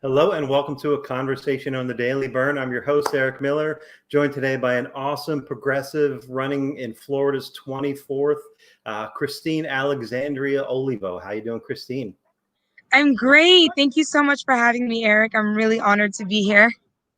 Hello and welcome to A Conversation on the Daily. Bern. I'm your host, Eric Miller, joined today by an awesome progressive running in Florida's 24th, Christine Alexandria Olivo. How you doing, Christine? I'm great. Thank you so much for having me, Eric. I'm really honored to be here.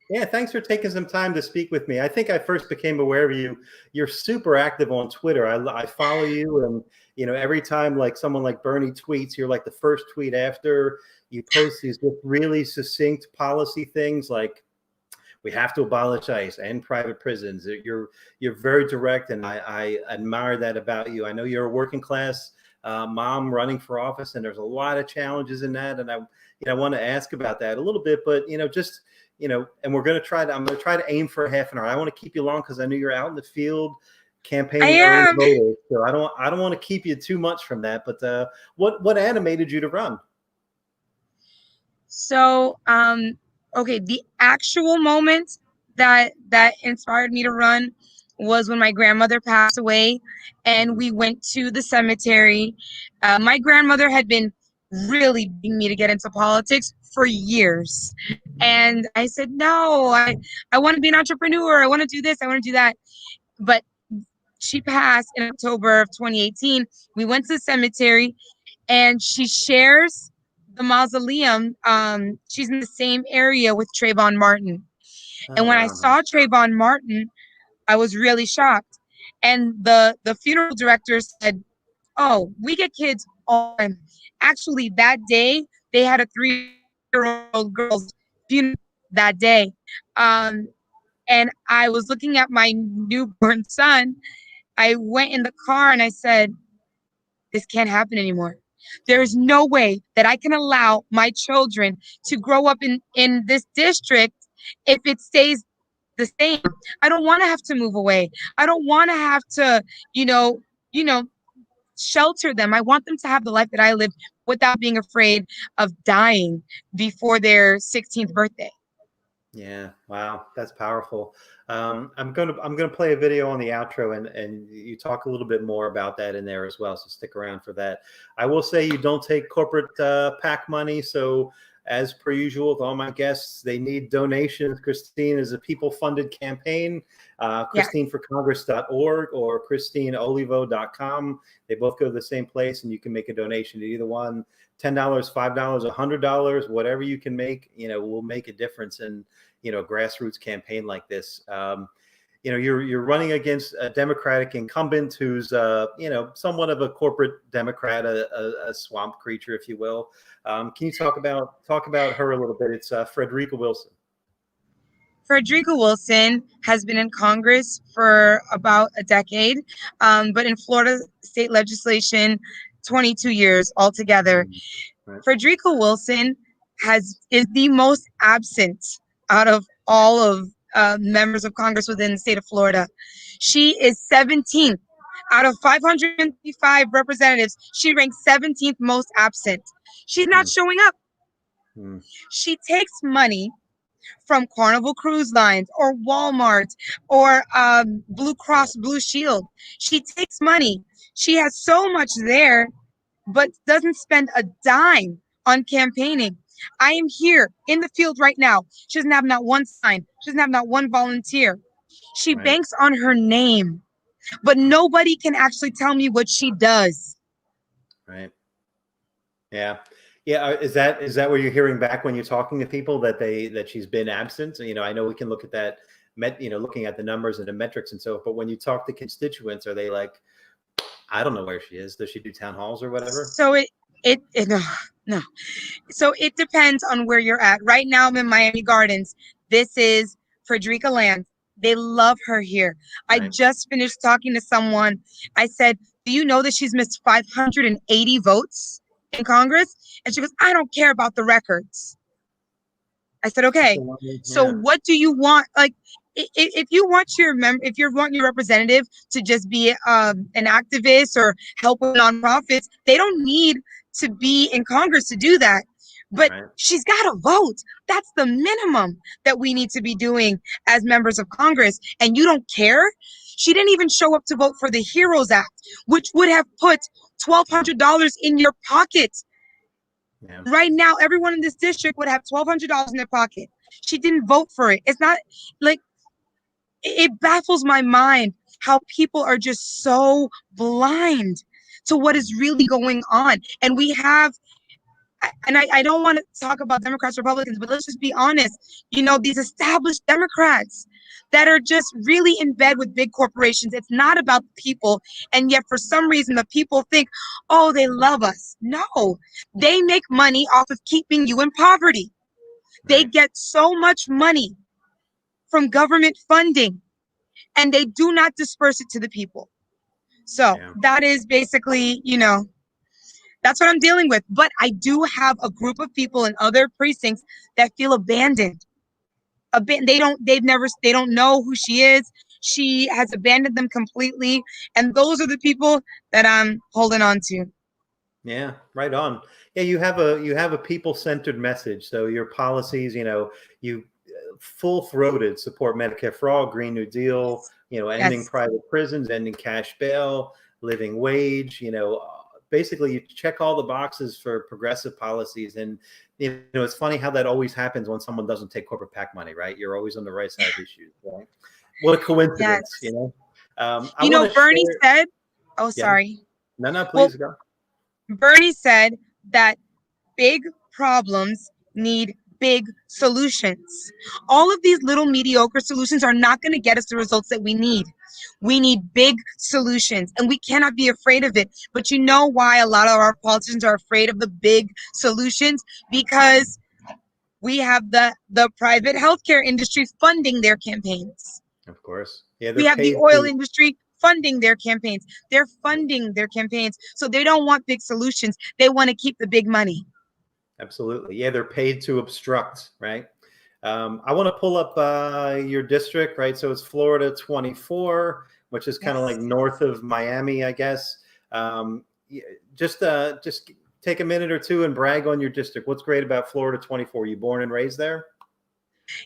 Yeah, thanks for taking some time to speak with me. I think I first became aware of you. You're super active on Twitter. I follow you, and every time like someone like Bernie tweets, you're like the first tweet after. You post these just really succinct policy things like we have to abolish ICE and private prisons. You're very direct, and I admire that about you. I know you're a working class mom running for office, and there's a lot of challenges in that, and I want to ask about that a little bit, but just and I'm going to try to aim for a half an hour. I want to keep you long because I know you're out in the field campaigning early voters, so I don't want to keep you too much from that. But what animated you to run? So, okay, the actual moment that inspired me to run was when my grandmother passed away, and we went to the cemetery. My grandmother had been really begging me to get into politics for years, and I said, no, I want to be an entrepreneur. I want to do this. I want to do that. But she passed in October of 2018. We went to the cemetery, and she shares the mausoleum. She's in the same area with Trayvon Martin. Oh, And when I wow. saw Trayvon Martin, I was really shocked. And the funeral director said, "Oh, we get kids all the time." Actually, that day they had a 3-year-old girl's funeral that day. And I was looking at my newborn son. I went in the car and I said, this can't happen anymore. There is no way that I can allow my children to grow up in this district if it stays the same. I don't want to have to move away. I don't want to have to, you know, you know, shelter them. I want them to have the life that I lived without being afraid of dying before their 16th birthday. Yeah, wow, that's powerful. I'm gonna play a video on the outro, and you talk a little bit more about that in there as well. So stick around for that. I will say you don't take corporate PAC money, so as per usual with all my guests, they need donations. Christine is a people-funded campaign. ChristineForCongress.org or ChristineOlivo.com. They both go to the same place, and you can make a donation to either one. $10, $5, $100, whatever you can make, will make a difference in, grassroots campaign like this. You're running against a Democratic incumbent who's, somewhat of a corporate Democrat, a swamp creature, if you will. Can you talk about her a little bit? It's Frederica Wilson. Frederica Wilson has been in Congress for about a decade, but in Florida state legislation, 22 years altogether. Right. Frederica Wilson is the most absent out of all of members of Congress within the state of Florida. She is 17th out of 555 representatives. She ranks 17th most absent. She's not showing up. She takes money from Carnival Cruise Lines or Walmart or Blue Cross Blue Shield. She takes money. She has so much there, but doesn't spend a dime on campaigning. I am here in the field right now. She doesn't have not one sign. She doesn't have not one volunteer. She banks on her name, but nobody can actually tell me what she does. Right. Yeah. Yeah. Is that what you're hearing back when you're talking to people that she's been absent? I know we can look at that, looking at the numbers and the metrics and so forth, but when you talk to constituents, are they like, I don't know where she is. Does she do town halls or whatever? So no. So it depends on where you're at. Right now I'm in Miami Gardens. This is Frederica Land. They love her here. Right. I just finished talking to someone. I said, do you know that she's missed 580 votes in Congress? And she goes, I don't care about the records. I said, okay, so what do you want? Like, if you want your representative to just be an activist or help with nonprofits, they don't need to be in Congress to do that. But she's got to vote. That's the minimum that we need to be doing as members of Congress. And you don't care? She didn't even show up to vote for the HEROES Act, which would have put $1,200 in your pocket. Yeah. Right now, everyone in this district would have $1,200 in their pocket. She didn't vote for it. It's not like, it baffles my mind how people are just so blind to what is really going on. And we have, and I don't want to talk about Democrats, Republicans, but let's just be honest. These established Democrats that are just really in bed with big corporations. It's not about the people. And yet, for some reason, the people think, oh, they love us. No, they make money off of keeping you in poverty. They Right. get so much money from government funding, and they do not disperse it to the people. So Yeah. that is basically, that's what I'm dealing with. But I do have a group of people in other precincts that feel abandoned. They don't know who she is. She has abandoned them completely. And those are the people that I'm holding on to. Yeah, right on. Yeah, you have a people-centered message. So your policies, you full-throated support Medicare for all, Green New Deal, ending Yes. private prisons, ending cash bail, living wage, basically you check all the boxes for progressive policies. And it's funny how that always happens when someone doesn't take corporate PAC money, right? You're always on the right side of issues, right? What a coincidence, Yes. I want to Bernie share. said, oh, Yeah. sorry. No, Well, please go. Bernie said that big problems need big solutions. All of these little mediocre solutions are not going to get us the results that we need. We need big solutions, and we cannot be afraid of it. But you know why a lot of our politicians are afraid of the big solutions? Because we have the private healthcare industry funding their campaigns. Of course. Yeah, We they're have the paid oil to. industry funding their campaigns. They're funding their campaigns. So they don't want big solutions. They want to keep the big money. Absolutely. Yeah, they're paid to obstruct, right? I want to pull up your district, right? So it's Florida 24, which is kind of like Yes. north of Miami, I guess. Just take a minute or two and brag on your district. What's great about Florida 24? You born and raised there?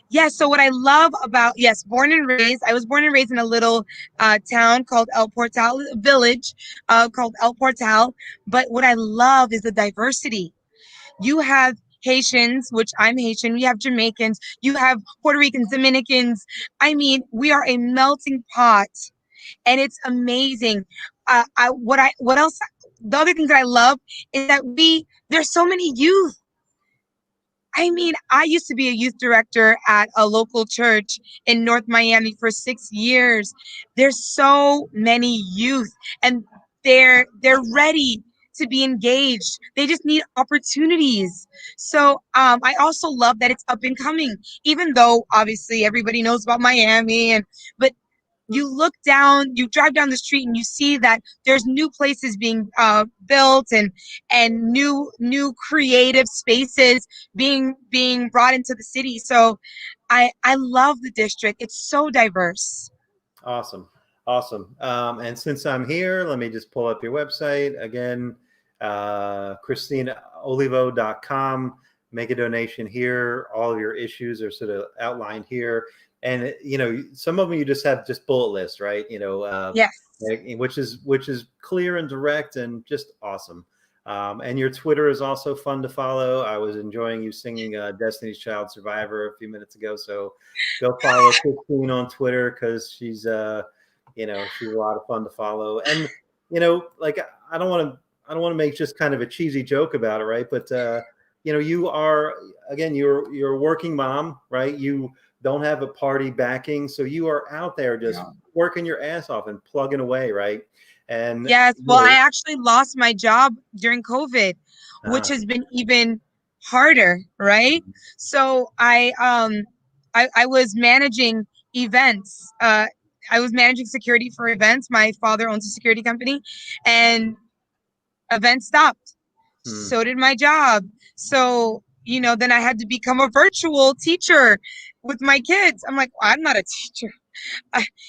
Yes. So what I love about, yes, born and raised, I was born and raised in a little town called El Portal, a village called El Portal. But what I love is the diversity. You have Haitians, which I'm Haitian. You have Jamaicans. You have Puerto Ricans, Dominicans. I mean, we are a melting pot, and it's amazing. What else? The other thing that I love is that there's so many youth. I mean, I used to be a youth director at a local church in North Miami for 6 years. There's so many youth, and they're ready to be engaged. They just need opportunities. So I also love that it's up and coming, even though obviously everybody knows about Miami, but you drive down the street and you see that there's new places being built, and new creative spaces being brought into the city. So I love the district. It's so diverse. Awesome. Awesome. And since I'm here, let me just pull up your website again, ChristineOlivo.com. Make a donation here. All of your issues are sort of outlined here. And, some of them you just have just bullet lists, right? Yes. Which is clear and direct and just awesome. And your Twitter is also fun to follow. I was enjoying you singing Destiny's Child Survivor a few minutes ago. So go follow Christine on Twitter, because she's a lot of fun to follow. And, like, I don't want to make just kind of a cheesy joke about it, right? But, you are, again, you're a working mom, right? You don't have a party backing. So you are out there just working your ass off and plugging away, right? And Yes. Well, I actually lost my job during COVID, which has been even harder, right? So I was managing events. I was managing security for events. My father owns a security company, and events stopped. So did my job. So, then I had to become a virtual teacher with my kids. I'm like, I'm not a teacher.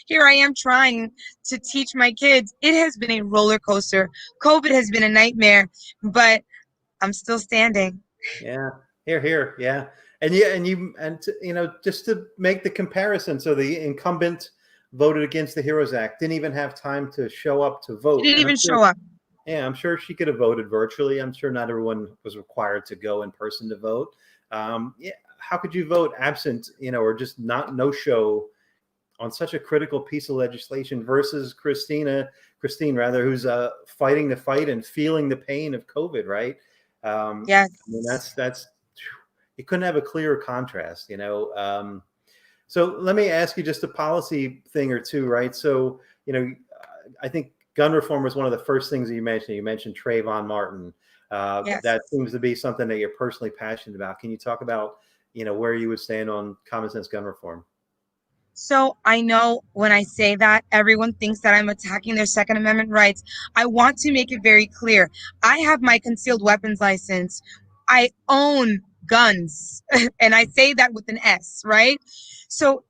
Here I am trying to teach my kids. It has been a roller coaster. COVID has been a nightmare, but I'm still standing. Yeah, here, yeah, and just to make the comparison, so the incumbent voted against the HEROES Act, didn't even have time to show up to She vote, didn't and I'm even sure, show up. Yeah, I'm sure she could have voted virtually. I'm sure not everyone was required to go in person to vote. Yeah, how could you vote absent, or just not no show on such a critical piece of legislation versus Christine rather, who's fighting the fight and feeling the pain of COVID, right? I mean, Yes. that's you couldn't have a clearer contrast. So let me ask you just a policy thing or two, right? So, I think gun reform was one of the first things that you mentioned. You mentioned Trayvon Martin. That Yes. seems to be something that you're personally passionate about. Can you talk about, where you would stand on common sense gun reform? So I know when I say that, everyone thinks that I'm attacking their Second Amendment rights. I want to make it very clear. I have my concealed weapons license. I own guns, and I say that with an S, right? So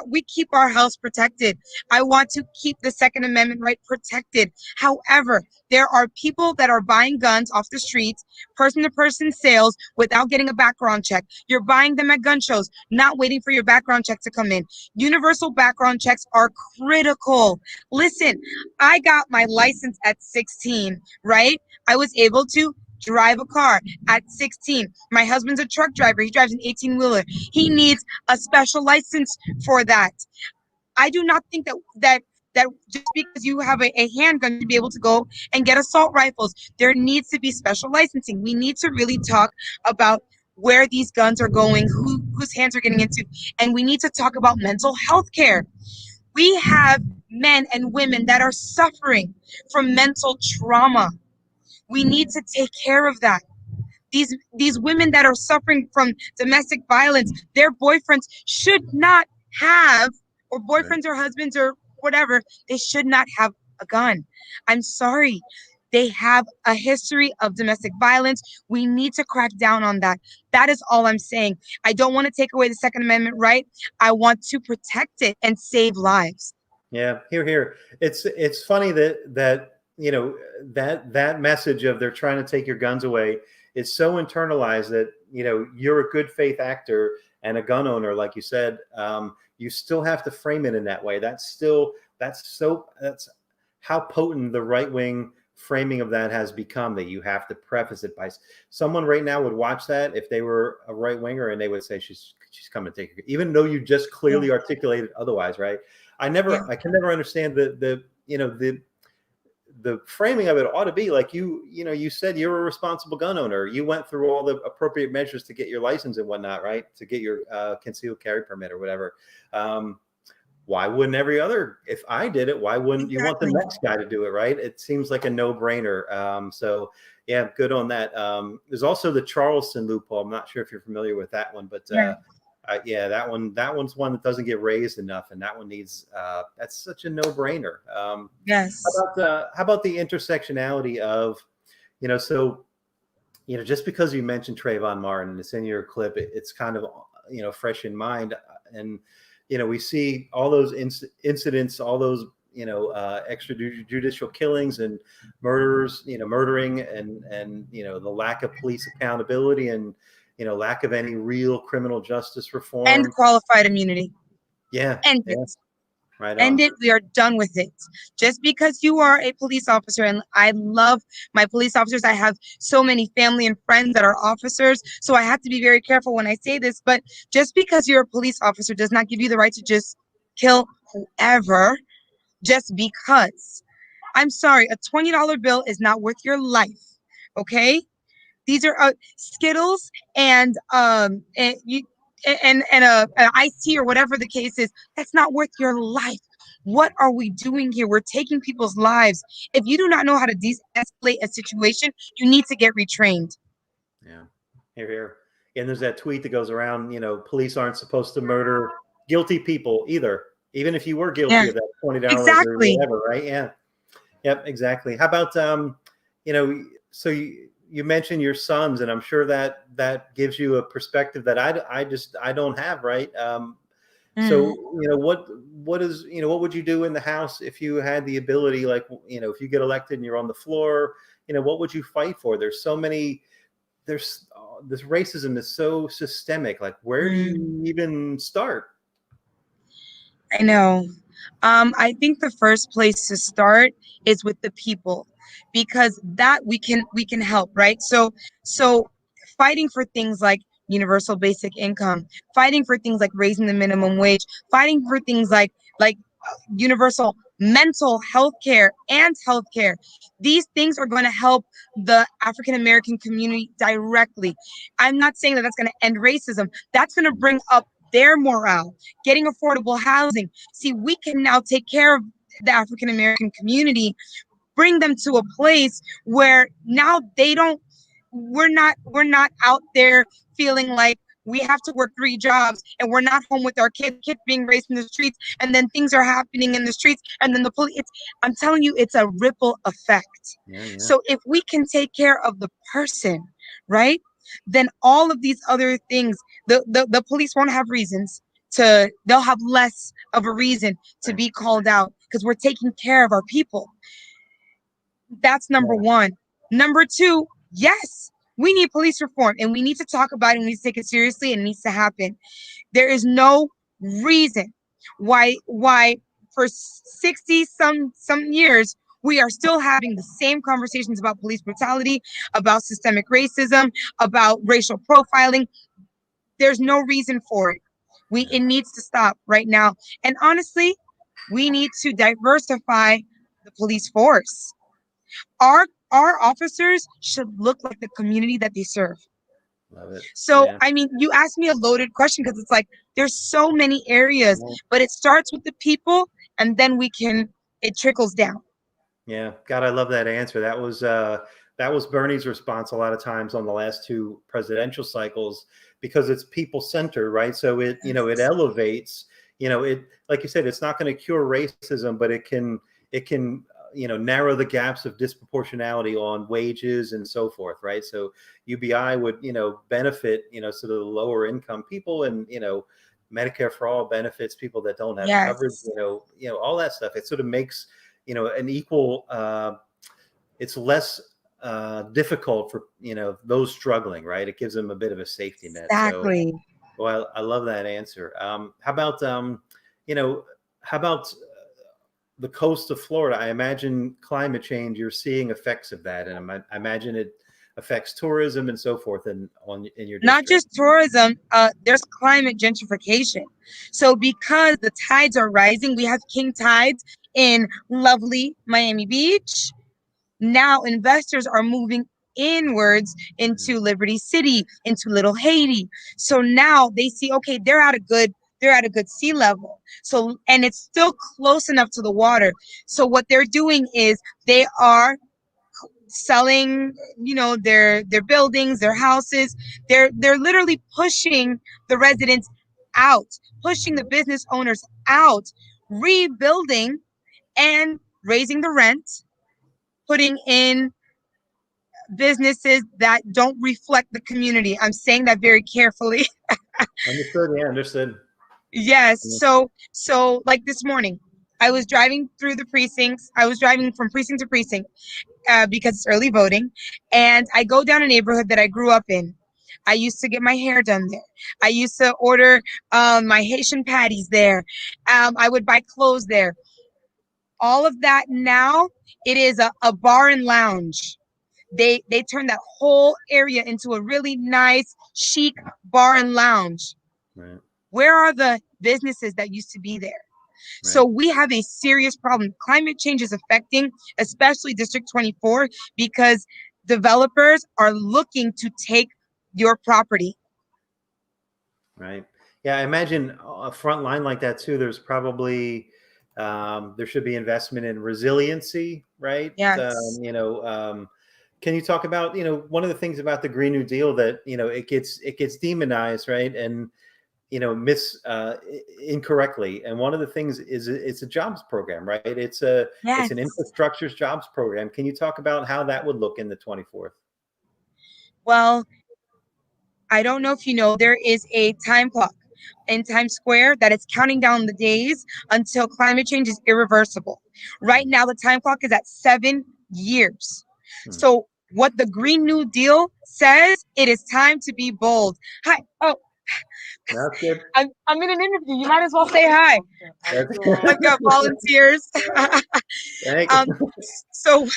we keep our house protected. I want to keep the Second Amendment right protected. However, there are people that are buying guns off the streets, person to person sales without getting a background check. You're buying them at gun shows, not waiting for your background check to come in. Universal background checks are critical. Listen, I got my license at 16, right? I was able to drive a car at 16. My husband's a truck driver. He drives an 18-wheeler. He needs a special license for that. I do not think that just because you have a handgun to be able to go and get assault rifles, there needs to be special licensing. We need to really talk about where these guns are going, whose hands are getting into, and we need to talk about mental health care. We have men and women that are suffering from mental trauma. We need to take care of that. These women that are suffering from domestic violence, their boyfriends should not have, or Right. boyfriends or husbands or whatever, they should not have a gun. I'm sorry. They have a history of domestic violence. We need to crack down on that. That is all I'm saying. I don't want to take away the Second Amendment right. I want to protect it and save lives. Yeah, here, here. It's funny that message of they're trying to take your guns away is so internalized that you're a good faith actor and a gun owner, like you said. You still have to frame it in that way. That's how potent the right wing framing of that has become, that you have to preface it by someone right now would watch that if they were a right winger and they would say she's coming to take it, even though you just clearly articulated otherwise, right? I can never understand the framing of it ought to be like you said you're a responsible gun owner. You went through all the appropriate measures to get your license and whatnot, right? To get your concealed carry permit or whatever. Why wouldn't every other? If I did it, why wouldn't you want the next guy to do it, right? It seems like a no-brainer. So yeah, good on that. There's also the Charleston loophole. I'm not sure if you're familiar with that one, but yeah, that one's one that doesn't get raised enough, and that one needs. That's such a no-brainer. Yes. How about the intersectionality of, so, just because you mentioned Trayvon Martin, it's in your clip, it's kind of, fresh in mind, and we see all those incidents, all those extrajudicial killings and murderers, murdering, and the lack of police accountability and lack of any real criminal justice reform And qualified immunity. Yeah, End yeah, it. right End on. it. We are done with it. Just because you are a police officer, and I love my police officers. I have so many family and friends that are officers, so I have to be very careful when I say this. But just because you're a police officer does not give you the right to just kill whoever just because. I'm sorry, a $20 bill is not worth your life. Okay? These are Skittles and you and a iced tea or whatever the case is. That's not worth your life. What are we doing here? We're taking people's lives. If you do not know how to de-escalate a situation, you need to get retrained. Yeah, here, here. And there's that tweet that goes around. Police aren't supposed to murder guilty people either, even if you were Yeah, guilty of that $20 or exactly. whatever, right? Yeah, yep, exactly. How about so you mentioned your sons, and I'm sure that gives you a perspective that I don't have, right? So what would you do in the House if you had the ability, like if you get elected and you're on the floor, what would you fight for? There's so many. This racism is so systemic. Like, where do you even start? I know. I think the first place to start is with the people. because that we can help, right? So fighting for things like universal basic income, fighting for things like raising the minimum wage, fighting for things like universal mental health care and health care. These things are going to help the African American community directly. I'm not saying that that's going to end racism. That's going to bring up their morale, getting affordable housing. See, we can now take care of the African American community, bring them to a place where now they don't we're not out there feeling like we have to work 3 jobs and we're not home with our kids being raised in the streets, and then things are happening in the streets, and then the police. I'm telling you, it's a ripple effect. Yeah. So if we can take care of the person, right, then all of these other things, the police won't have reasons to, they'll have less of a reason to be called out because we're taking care of our people. That's number one. Number two, yes, we need police reform, and we need to talk about it, and we need to take it seriously, and it needs to happen. There is no reason why for 60 some years we are still having the same conversations about police brutality, about systemic racism, about racial profiling. There's no reason for it. It needs to stop right now. And honestly, we need to diversify the police force. Our officers should look like the community that they serve. Love it. So, Yeah. I mean, you asked me a loaded question because it's like there's so many areas, but it starts with the people, and then it trickles down. Yeah, God, I love that answer. That was Bernie's response a lot of times on the last 2 presidential cycles, because it's people centered, right? So it elevates, it, like you said, it's not going to cure racism, but it can narrow the gaps of disproportionality on wages and so forth, right? So UBI would benefit sort of the lower income people, and Medicare for all benefits people that don't have coverage, all that stuff. It sort of makes an equal, it's less difficult for those struggling, right? It gives them a bit of a safety net. Exactly. So, well, I love that answer. How about the coast of Florida? I imagine climate change, you're seeing effects of that, and I imagine it affects tourism and so forth in your district. Not just tourism, there's climate gentrification. So because the tides are rising, we have king tides in lovely Miami Beach. Now investors are moving inwards into Liberty City, into Little Haiti. So now they see, okay, they're at a good sea level. So, and it's still close enough to the water. So what they're doing is they are selling, their buildings, their houses. They're literally pushing the residents out, pushing the business owners out, rebuilding and raising the rent, putting in businesses that don't reflect the community. I'm saying that very carefully. Understood. Yeah, understood. Yes. So like this morning, I was driving through the precincts. I was driving from precinct to precinct because it's early voting. And I go down a neighborhood that I grew up in. I used to get my hair done there. I used to order my Haitian patties there. I would buy clothes there. All of that now, it is a bar and lounge. They turned that whole area into a really nice, chic bar and lounge. Right. Where are the businesses that used to be there? Right. So we have a serious problem. Climate change is affecting, especially District 24, because developers are looking to take your property. Right. Yeah, I imagine a front line like that too. There's probably there should be investment in resiliency, right? Yes. Can you talk about one of the things about the Green New Deal that it gets demonized, right? And incorrectly. And one of the things is it's a jobs program, right? It's an infrastructure's jobs program. Can you talk about how that would look in the 24th? Well, I don't know if you know, there is a time clock in Times Square that is counting down the days until climate change is irreversible. Right now, the time clock is at 7 years. So what the Green New Deal says, it is time to be bold. Hi. Oh, that's good. I'm in an interview. You might as well say hi. I've got volunteers. Thank you.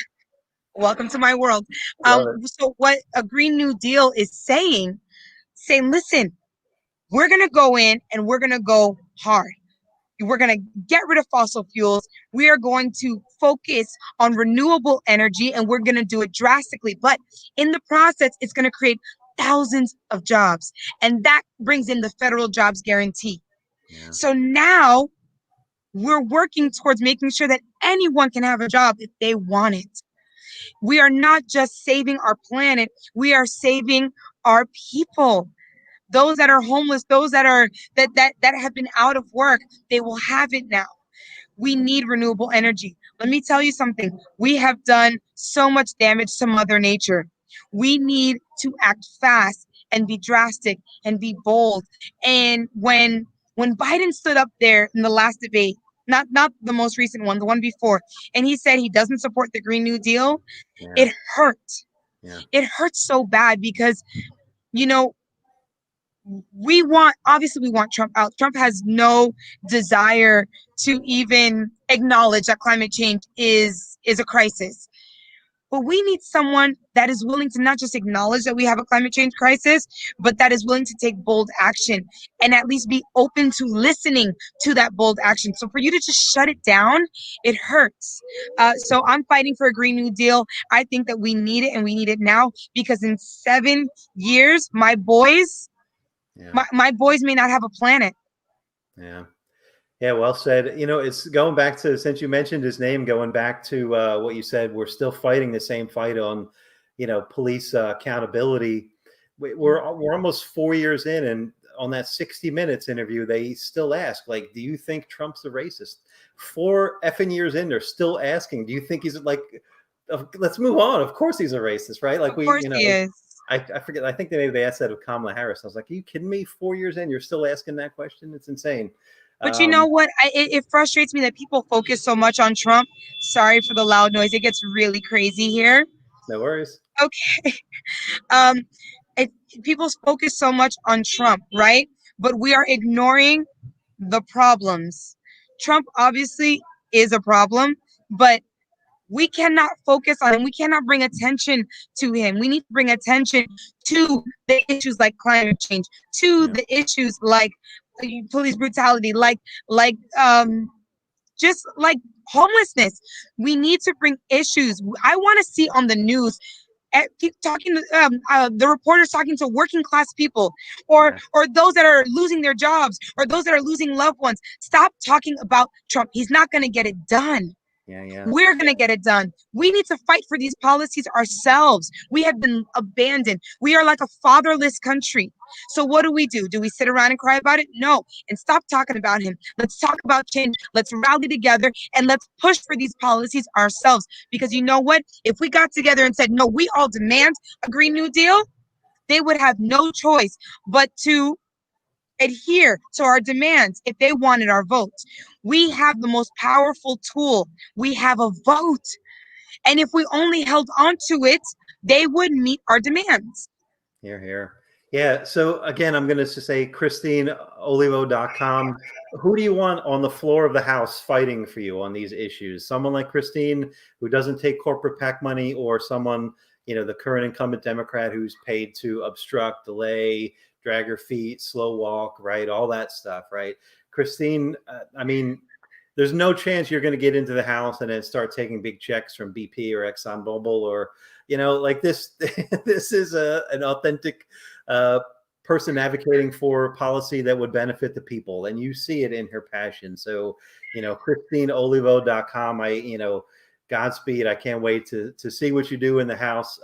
Welcome to my world. Love it. So what a Green New Deal is saying, listen, we're going to go in and we're going to go hard. We're going to get rid of fossil fuels. We are going to focus on renewable energy and we're going to do it drastically. But in the process, it's going to create thousands of jobs. And that brings in the federal jobs guarantee. Yeah. So now we're working towards making sure that anyone can have a job if they want it. We are not just saving our planet, we are saving our people. Those that are homeless, those that are that have been out of work, they will have it now. We need renewable energy. Let me tell you something. We have done so much damage to Mother Nature. We need to act fast and be drastic and be bold. And when Biden stood up there in the last debate, not the most recent one, the one before, and he said he doesn't support the Green New Deal, Yeah. it hurt. Yeah. It hurts so bad because, you know, obviously we want Trump out. Trump has no desire to even acknowledge that climate change is a crisis. But we need someone that is willing to not just acknowledge that we have a climate change crisis, but that is willing to take bold action and at least be open to listening to that bold action. So for you to just shut it down, it hurts. So I'm fighting for a Green New Deal. I think that we need it and we need it now because in 7 years, my boys, Yeah. my boys may not have a planet. Yeah. Yeah, well said. You know, it's going back to, since you mentioned his name, going back to what you said, we're still fighting the same fight on, police accountability. We're almost 4 years in, and on that 60 Minutes interview, they still ask, like, do you think Trump's a racist? 4 effing years in, they're still asking, do you think he's like, let's move on. Of course he's a racist, right? Like Of course he is. I forget. I think maybe they asked that of Kamala Harris. I was like, are you kidding me? 4 years in, you're still asking that question? It's insane. But you know what? It frustrates me that people focus so much on Trump. Sorry for the loud noise. It gets really crazy here. No worries. Okay. Um, people focus so much on Trump, right? But we are ignoring the problems. Trump obviously is a problem, but we cannot focus on him. We cannot bring attention to him. We need to bring attention to the issues like climate change, to the issues like police brutality, like just like homelessness. We need to bring issues. I want to see on the news talking to the reporters talking to working class people or those that are losing their jobs or those that are losing loved ones. Stop talking about Trump. He's not going to get it done. We're going to get it done. We need to fight for these policies ourselves. We have been abandoned. We are like a fatherless country. So what do? Do we sit around and cry about it? No. And stop talking about him. Let's talk about change. Let's rally together and let's push for these policies ourselves. Because you know what? If we got together and said, no, we all demand a Green New Deal, they would have no choice but to adhere to our demands if they wanted our votes. We have the most powerful tool. We have a vote. And if we only held on to it, they would meet our demands. Here, here. Yeah. So again, I'm going to say ChristineOlivo.com. Who do you want on the floor of the House fighting for you on these issues? Someone like Christine who doesn't take corporate PAC money, or someone, the current incumbent Democrat who's paid to obstruct, delay, drag her feet, slow walk, right? All that stuff, right? Christine, I mean, there's no chance you're going to get into the House and then start taking big checks from BP or ExxonMobil or, like this. This is an authentic person advocating for policy that would benefit the people, and you see it in her passion. So, ChristineOlivo.com. Godspeed. I can't wait to see what you do in the House.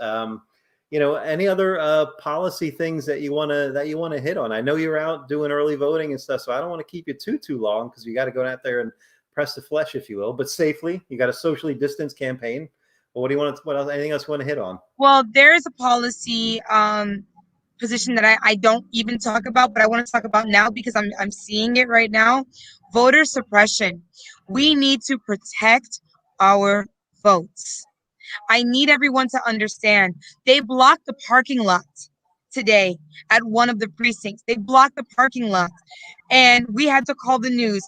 Any other policy things that you want to hit on? I know you're out doing early voting and stuff, so I don't want to keep you too long because you got to go out there and press the flesh, if you will, but safely. You got a socially distanced campaign. But what do you want? What else? Anything else you want to hit on? Well, there is a policy position that I don't even talk about, but I want to talk about now because I'm seeing it right now. Voter suppression. We need to protect our votes. I need everyone to understand. They blocked the parking lot today at one of the precincts. They blocked the parking lot. And we had to call the news,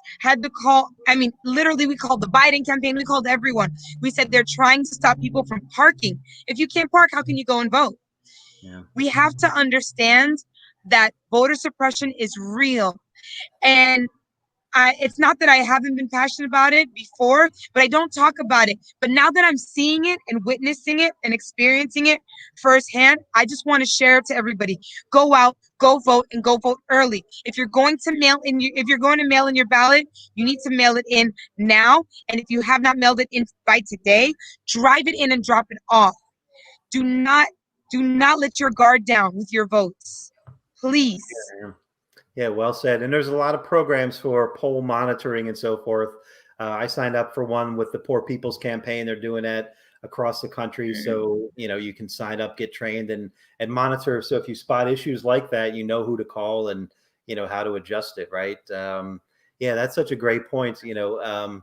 literally we called the Biden campaign, we called everyone. We said they're trying to stop people from parking. If you can't park, how can you go and vote? Yeah. We have to understand that voter suppression is real. And it's not that I haven't been passionate about it before, but I don't talk about it. But now that I'm seeing it and witnessing it and experiencing it firsthand, I just want to share it to everybody. Go out, go vote, and go vote early. If you're going to mail in your ballot, you need to mail it in now. And if you have not mailed it in by today, drive it in and drop it off. Do not let your guard down with your votes, please. Yeah, well said. And there's a lot of programs for poll monitoring and so forth. I signed up for one with the Poor People's Campaign. They're doing that across the country. So, you can sign up, get trained and monitor. So if you spot issues like that, you know who to call and, how to adjust it. Right. Yeah, that's such a great point. So,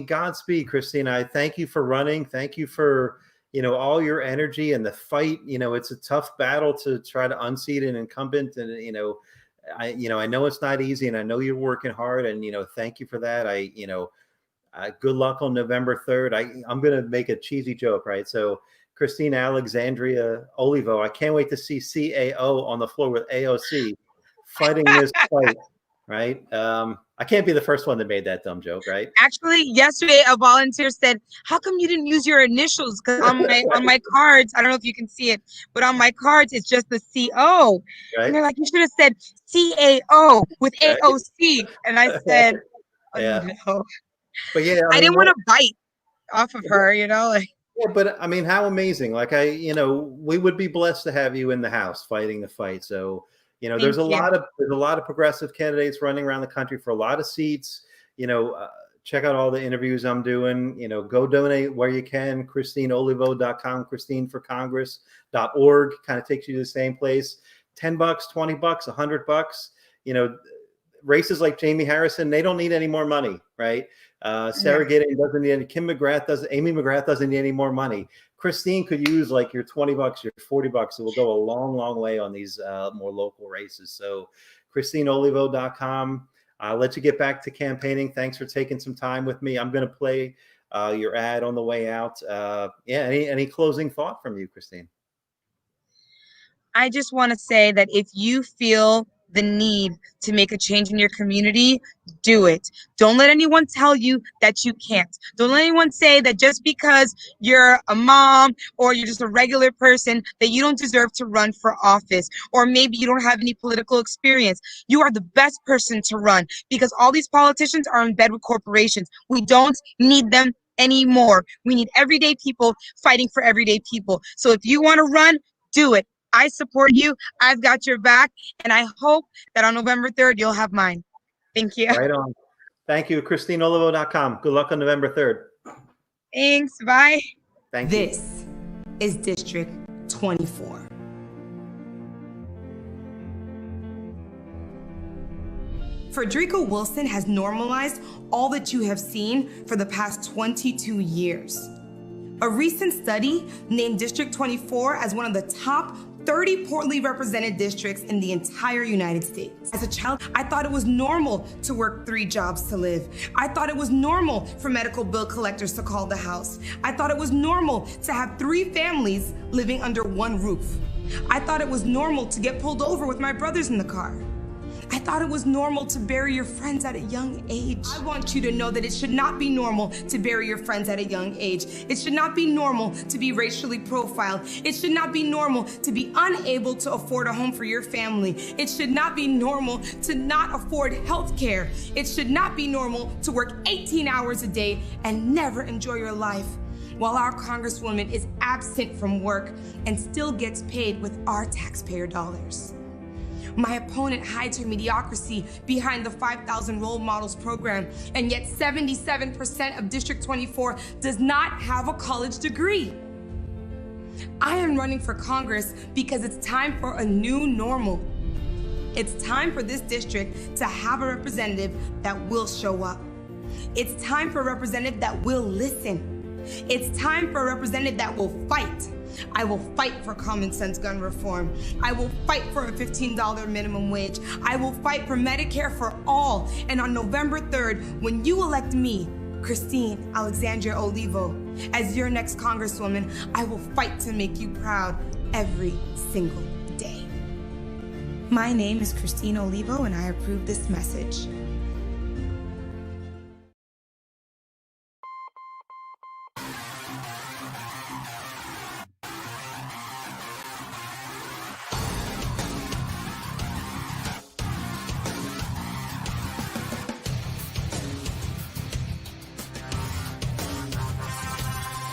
Godspeed, Christine. I thank you for running. Thank you for, all your energy and the fight. It's a tough battle to try to unseat an incumbent. And, I know it's not easy and I know you're working hard and, thank you for that. Good luck on November 3rd. I'm going to make a cheesy joke, right? So Christine Alexandria Olivo, I can't wait to see CAO on the floor with AOC fighting this fight, right? I can't be the first one that made that dumb joke, right? Actually, yesterday a volunteer said, "How come you didn't use your initials?" Because on my cards, I don't know if you can see it, but on my cards it's just the CO. Right? And they're like, "You should have said CAO with AOC." And I said, "No." But yeah, I didn't want to bite off of her, Yeah, but I mean, how amazing! Like we would be blessed to have you in the House fighting the fight. So. There's a lot of progressive candidates running around the country for a lot of seats. Check out all the interviews I'm doing. Go donate where you can. ChristineOlivo.com, ChristineForCongress.org kind of takes you to the same place. $10, $20, $100. Races like Jamie Harrison, they don't need any more money, right? Sarah Gidding doesn't need any. Amy McGrath doesn't need any more money. Christine could use like your $20, your $40. It will go a long, long way on these more local races. So ChristineOlivo.com. I'll let you get back to campaigning. Thanks for taking some time with me. I'm going to play your ad on the way out. Any closing thought from you, Christine? I just want to say that if you feel the need to make a change in your community, do it. Don't let anyone tell you that you can't. Don't let anyone say that just because you're a mom or you're just a regular person that you don't deserve to run for office, or maybe you don't have any political experience. You are the best person to run because all these politicians are in bed with corporations. We don't need them anymore. We need everyday people fighting for everyday people. So if you want to run, do it. I support you. I've got your back. And I hope that on November 3rd, you'll have mine. Thank you. Right on. Thank you. ChristineOlivo.com. Good luck on November 3rd. Thanks. Bye. Thank you. This is District 24. Frederica Wilson has normalized all that you have seen for the past 22 years. A recent study named District 24 as one of the top 30 poorly represented districts in the entire United States. As a child, I thought it was normal to work 3 jobs to live. I thought it was normal for medical bill collectors to call the house. I thought it was normal to have 3 families living under one roof. I thought it was normal to get pulled over with my brothers in the car. I thought it was normal to bury your friends at a young age. I want you to know that it should not be normal to bury your friends at a young age. It should not be normal to be racially profiled. It should not be normal to be unable to afford a home for your family. It should not be normal to not afford health care. It should not be normal to work 18 hours a day and never enjoy your life, while our Congresswoman is absent from work and still gets paid with our taxpayer dollars. My opponent hides her mediocrity behind the 5,000 Role Models program, and yet 77% of District 24 does not have a college degree. I am running for Congress because it's time for a new normal. It's time for this district to have a representative that will show up. It's time for a representative that will listen. It's time for a representative that will fight. I will fight for common sense gun reform. I will fight for a $15 minimum wage. I will fight for Medicare for all. And on November 3rd, when you elect me, Christine Alexandria Olivo, as your next Congresswoman, I will fight to make you proud every single day. My name is Christine Olivo, and I approve this message.